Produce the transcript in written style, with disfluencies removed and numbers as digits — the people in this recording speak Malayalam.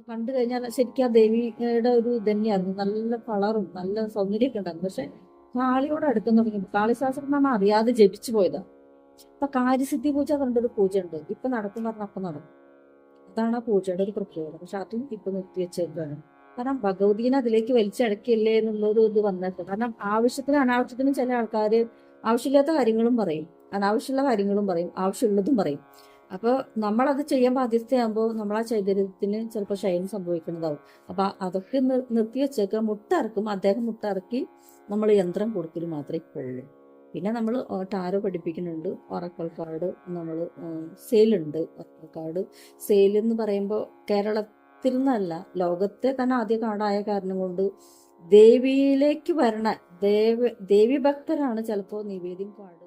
കണ്ടു കഴിഞ്ഞാൽ ശരിക്കും ആ ദേവിയുടെ ഒരു തന്നെയായിരുന്നു. നല്ല കളറും നല്ല സൗന്ദര്യമൊക്കെ ഉണ്ടായിരുന്നു. പക്ഷെ കാളിയോട് അടുക്കുന്ന തുടങ്ങിയപ്പോൾ കാളിശാസ്ത്രം നമ്മൾ അറിയാതെ ജപിച്ചു പോയതാ. അപ്പൊ കാര്യസിദ്ധി പൂജ പറഞ്ഞൊരു പൂജ ഉണ്ട്, ഇപ്പൊ നടക്കും പറഞ്ഞ അപ്പൊ നടക്കും. അതാണ് ആ പൂജയുടെ ഒരു പ്രത്യേകത. പക്ഷെ അതും ഇപ്പൊ നിർത്തി വെച്ചേക്കാണ്. കാരണം ഭഗവതീനെ അതിലേക്ക് വലിച്ചടക്കില്ലേ എന്നുള്ളൊരു ഇത് വന്നേക്കും. കാരണം ആവശ്യത്തിനും അനാവശ്യത്തിനും ചില ആൾക്കാര് ആവശ്യമില്ലാത്ത കാര്യങ്ങളും പറയും, അനാവശ്യമുള്ള കാര്യങ്ങളും പറയും, ആവശ്യമുള്ളതും പറയും. അപ്പോൾ നമ്മളത് ചെയ്യാൻ ബാധ്യതയാകുമ്പോൾ നമ്മൾ ആ ചൈതന്യത്തിന് ചിലപ്പോൾ ക്ഷയം സംഭവിക്കുന്നതാവും. അപ്പൊ അതൊക്കെ നിർത്തി വെച്ചേക്കുക. മുട്ടറക്കും, അദ്ദേഹം മുട്ടറക്കി നമ്മൾ യന്ത്രം കൊടുക്കൽ മാത്രമേ ഇപ്പോഴുള്ളൂ. പിന്നെ നമ്മൾ ടാരോ പഠിപ്പിക്കുന്നുണ്ട്, ഒറക്കൽ കാർഡ് നമ്മൾ സെയിലുണ്ട്. ഒറക്കൽ കാർഡ് സെയിൽ എന്ന് പറയുമ്പോൾ കേരളത്തിൽ നിന്നല്ല, ലോകത്തെ തന്നെ ആദ്യ കാർഡായ കാരണം കൊണ്ട് ദേവിയിലേക്ക് വരണ ദേവി ഭക്തരാണ് ചിലപ്പോൾ നിവേദ്യം കാർഡ്